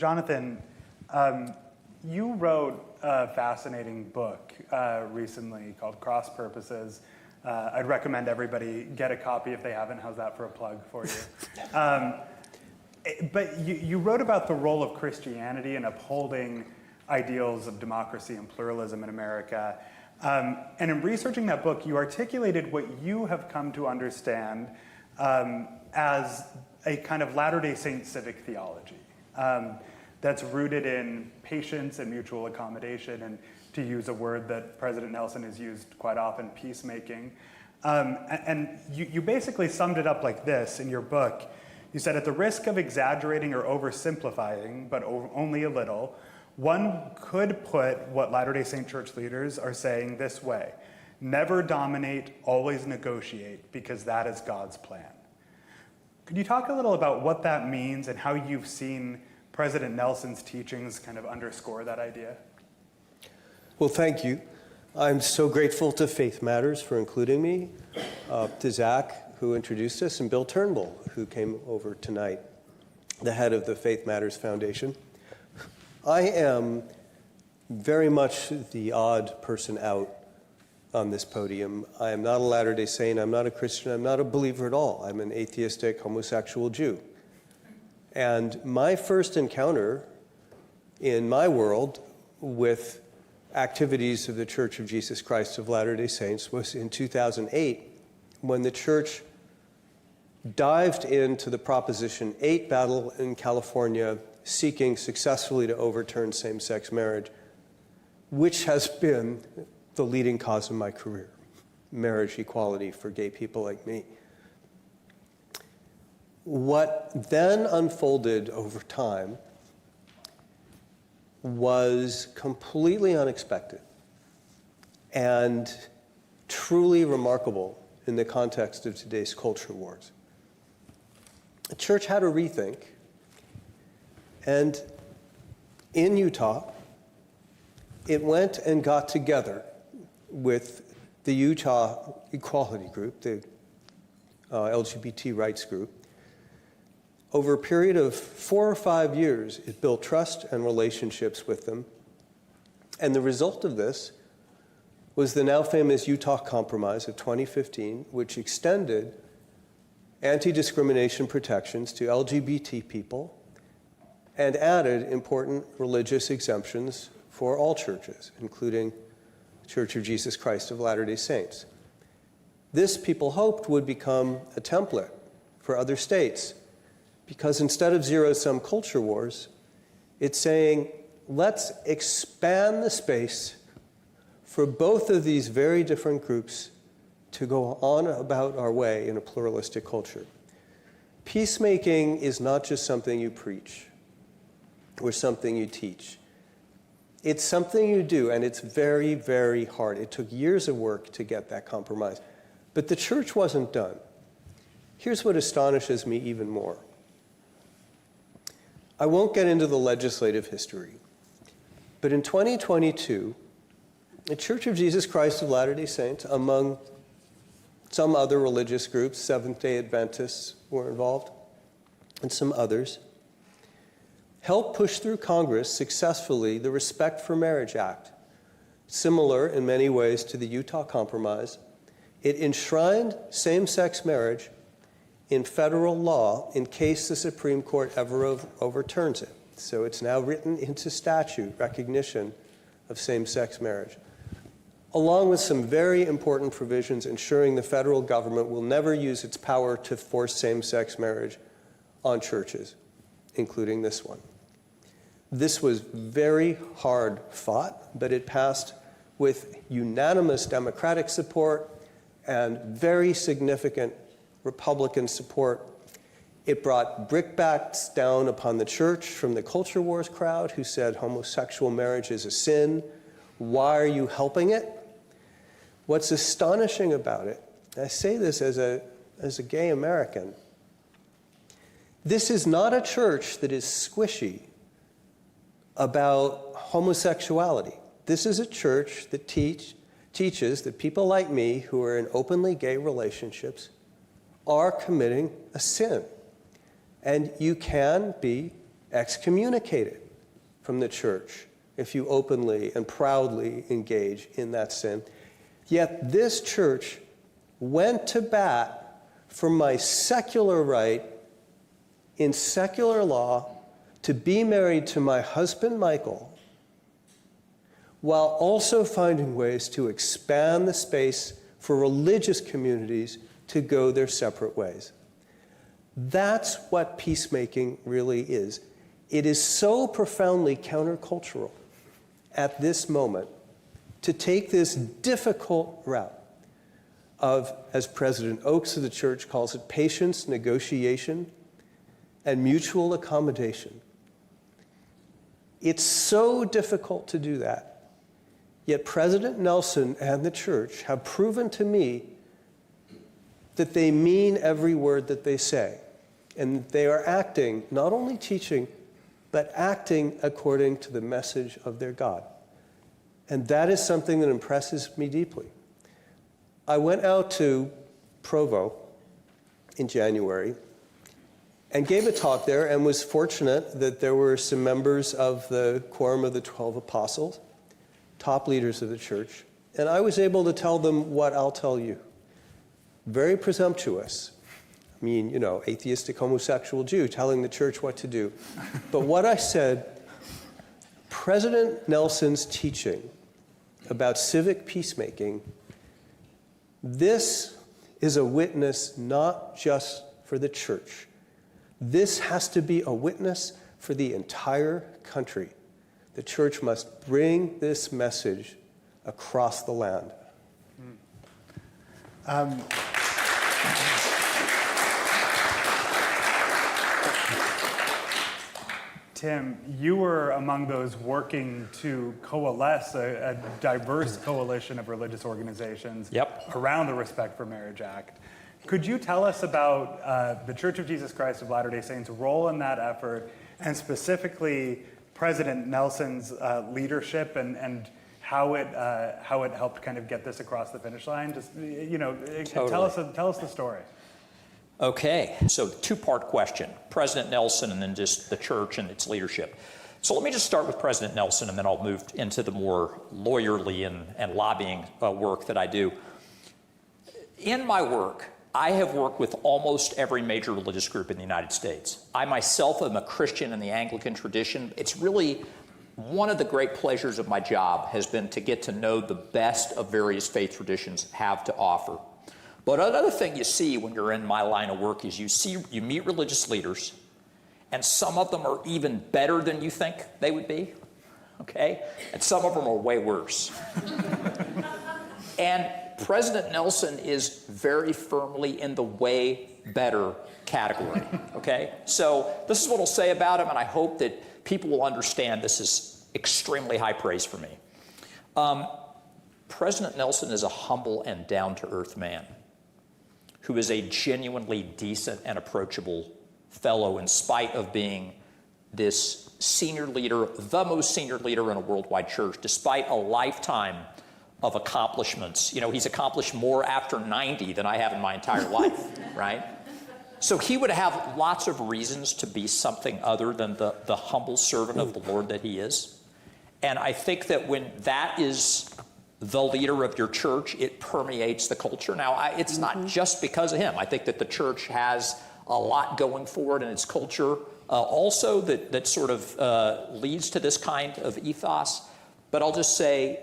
Jonathan, you wrote a fascinating book recently called Cross Purposes. I'd recommend everybody get a copy if they haven't. How's that for a plug for you? But you wrote about the role of Christianity in upholding ideals of democracy and pluralism in America. And in researching that book, you articulated what you have come to understand as a kind of Latter-day Saint civic theology that's rooted in patience and mutual accommodation, and to use a word that President Nelson has used quite often, peacemaking. And you basically summed it up like this in your book. You said, at the risk of exaggerating or oversimplifying, but only a little, one could put what Latter-day Saint church leaders are saying this way: never dominate, always negotiate, because that is God's plan. Could you talk a little about what that means and how you've seen President Nelson's teachings kind of underscore that idea? Well, thank you. I'm so grateful to Faith Matters for including me, to Zach, who introduced us, and Bill Turnbull, who came over tonight, the head of the Faith Matters Foundation. I am very much the odd person out on this podium. I am not a Latter-day Saint, I'm not a Christian, I'm not a believer at all. I'm an atheistic homosexual Jew. And my first encounter in my world with activities of the Church of Jesus Christ of Latter-day Saints was in 2008, when the church dived into the Proposition 8 battle in California, seeking successfully to overturn same-sex marriage, which has been the leading cause of my career, marriage equality for gay people like me. What then unfolded over time was completely unexpected and truly remarkable in the context of today's culture wars. The church had a rethink, and in Utah, it went and got together with the Utah Equality Group, the LGBT rights group. Over a period of 4 or 5 years, it built trust and relationships with them. And the result of this was the now famous Utah Compromise of 2015, which extended anti-discrimination protections to LGBT people and added important religious exemptions for all churches, including the Church of Jesus Christ of Latter-day Saints. This, people hoped, would become a template for other states, because instead of zero-sum culture wars, it's saying, let's expand the space for both of these very different groups to go on about our way in a pluralistic culture. Peacemaking is not just something you preach or something you teach. It's something you do, and it's very, very hard. It took years of work to get that compromise. But the church wasn't done. Here's what astonishes me even more. I won't get into the legislative history, but in 2022, the Church of Jesus Christ of Latter-day Saints, among some other religious groups, Seventh-day Adventists were involved, and some others, helped push through Congress successfully the Respect for Marriage Act. Similar in many ways to the Utah Compromise, it enshrined same-sex marriage in federal law in case the Supreme Court ever overturns it. So it's now written into statute, recognition of same-sex marriage, along with some very important provisions ensuring the federal government will never use its power to force same-sex marriage on churches, including this one. This was very hard fought, but it passed with unanimous Democratic support and very significant Republican support. It brought brickbats down upon the church from the culture wars crowd who said homosexual marriage is a sin. Why are you helping it? What's astonishing about it, I say this as a gay American, this is not a church that is squishy about homosexuality. This is a church that teaches that people like me who are in openly gay relationships are committing a sin. And you can be excommunicated from the church if you openly and proudly engage in that sin. Yet this church went to bat for my secular right in secular law to be married to my husband, Michael, while also finding ways to expand the space for religious communities to go their separate ways. That's what peacemaking really is. It is so profoundly countercultural at this moment to take this difficult route of, as President Oakes of the church calls it, patience, negotiation, and mutual accommodation. It's so difficult to do that. Yet President Nelson and the church have proven to me that they mean every word that they say. And they are acting, not only teaching, but acting according to the message of their God. And that is something that impresses me deeply. I went out to Provo in January and gave a talk there and was fortunate that there were some members of the Quorum of the 12 Apostles, top leaders of the church, and I was able to tell them what I'll tell you. Very presumptuous. I mean, you know, atheistic homosexual Jew telling the church what to do. But what I said, President Nelson's teaching about civic peacemaking, this is a witness not just for the church. This has to be a witness for the entire country. The church must bring this message across the land. Tim, you were among those working to coalesce a diverse coalition of religious organizations around the Respect for Marriage Act. Could you tell us about the Church of Jesus Christ of Latter-day Saints' role in that effort, and specifically President Nelson's leadership and how it helped kind of get this across the finish line? Just, you know, Totally. tell us the story. Okay, so two-part question, President Nelson and then just the church and its leadership. So let me just start with President Nelson, and then I'll move into the more lawyerly and lobbying work that I do. In my work, I have worked with almost every major religious group in the United States. I myself am a Christian in the Anglican tradition. It's really one of the great pleasures of my job has been to get to know the best of various faith traditions have to offer. But another thing you see when you're in my line of work is you meet religious leaders, and some of them are even better than you think they would be, okay? And some of them are way worse. And President Nelson is very firmly in the way better category, okay? So this is what I'll say about him, and I hope that people will understand this is extremely high praise for me. President Nelson is a humble and down-to-earth man who is a genuinely decent and approachable fellow in spite of being this senior leader, the most senior leader in a worldwide church, despite a lifetime of accomplishments. You know, he's accomplished more after 90 than I have in my entire life, right? So he would have lots of reasons to be something other than the humble servant of the Lord that he is. And I think that when that is the leader of your church, it permeates the culture. Now, it's not just because of him. I think that the church has a lot going for it in its culture also that sort of leads to this kind of ethos. But I'll just say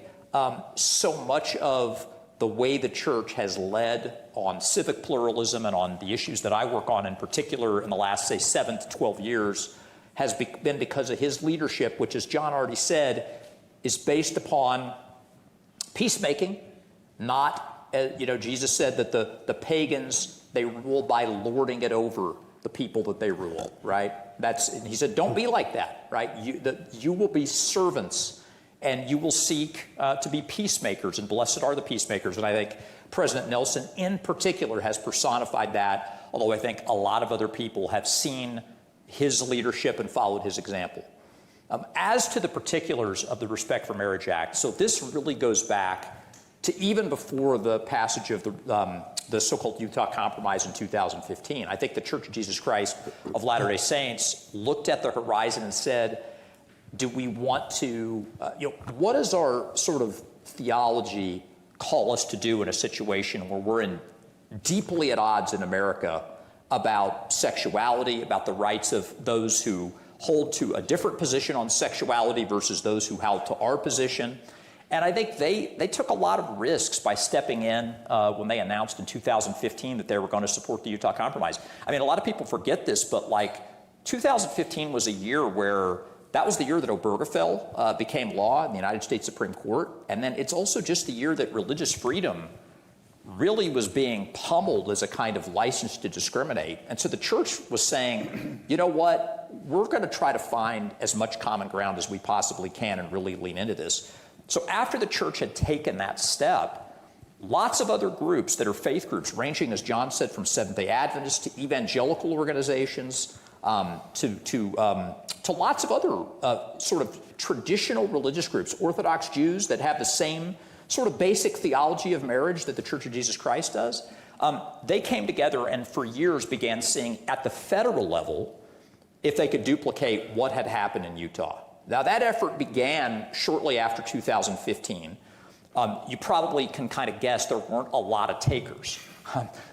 so much of the way the church has led on civic pluralism and on the issues that I work on in particular in the last, say, 7 to 12 years has been because of his leadership, which, as John already said, is based upon peacemaking, not, you know, Jesus said that the pagans, they rule by lording it over the people that they rule, right? He said, don't be like that, right? You will be servants, and you will seek to be peacemakers, and blessed are the peacemakers. And I think President Nelson in particular has personified that, although I think a lot of other people have seen his leadership and followed his example. As to the particulars of the Respect for Marriage Act, so this really goes back to to even before the passage of the so-called Utah Compromise in 2015. I think the Church of Jesus Christ of Latter-day Saints looked at the horizon and said, do we want to, what does our sort of theology call us to do in a situation where we're deeply at odds in America about sexuality, about the rights of those who hold to a different position on sexuality versus those who held to our position? And I think they took a lot of risks by stepping in when they announced in 2015 that they were going to support the Utah Compromise. I mean, a lot of people forget this, but like 2015 was a year where that was the year that Obergefell became law in the United States Supreme Court. And then it's also just the year that religious freedom really was being pummeled as a kind of license to discriminate. And so the church was saying, you know what, we're going to try to find as much common ground as we possibly can and really lean into this. So after the church had taken that step, lots of other groups that are faith groups, ranging, as John said, from Seventh-day Adventists to evangelical organizations, to lots of other sort of traditional religious groups, Orthodox Jews that have the same sort of basic theology of marriage that the Church of Jesus Christ does. They came together and for years began seeing at the federal level if they could duplicate what had happened in Utah. Now that effort began shortly after 2015. You probably can kind of guess there weren't a lot of takers.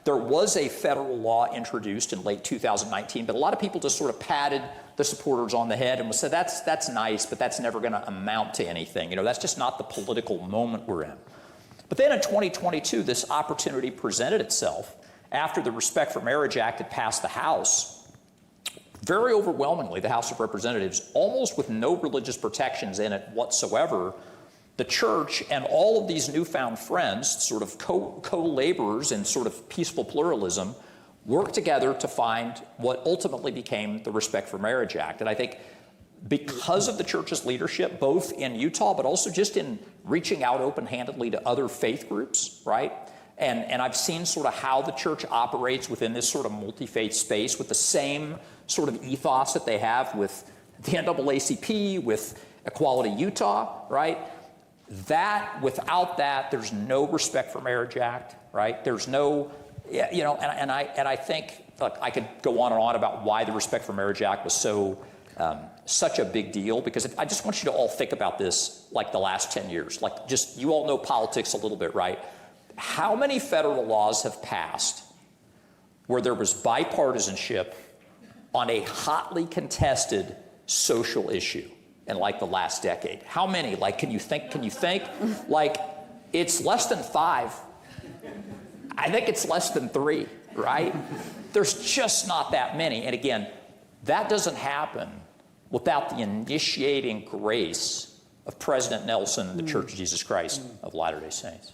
There was a federal law introduced in late 2019, but a lot of people just sort of patted the supporters on the head and said, that's nice, but that's never going to amount to anything. That's just not the political moment we're in. But then in 2022, this opportunity presented itself after the Respect for Marriage Act had passed the House. Very overwhelmingly, the House of Representatives, almost with no religious protections in it whatsoever, the church and all of these newfound friends, sort of co-laborers in sort of peaceful pluralism, worked together to find what ultimately became the Respect for Marriage Act. And I think because of the church's leadership, both in Utah, but also just in reaching out open-handedly to other faith groups, right? And I've seen sort of how the church operates within this sort of multi-faith space with the same sort of ethos that they have with the NAACP, with Equality Utah, right? Without that, there's no Respect for Marriage Act, right? There's no, and I think, look, I could go on and on about why the Respect for Marriage Act was such a big deal, because I just want you to all think about this like the last 10 years. Like, just, you all know politics a little bit, right? How many federal laws have passed where there was bipartisanship on a hotly contested social issue in like the last decade? How many? Like, can you think? Like, it's less than 5. I think it's less than 3, right? There's just not that many. And again, that doesn't happen without the initiating grace of President Nelson and the Church of Jesus Christ of Latter-day Saints.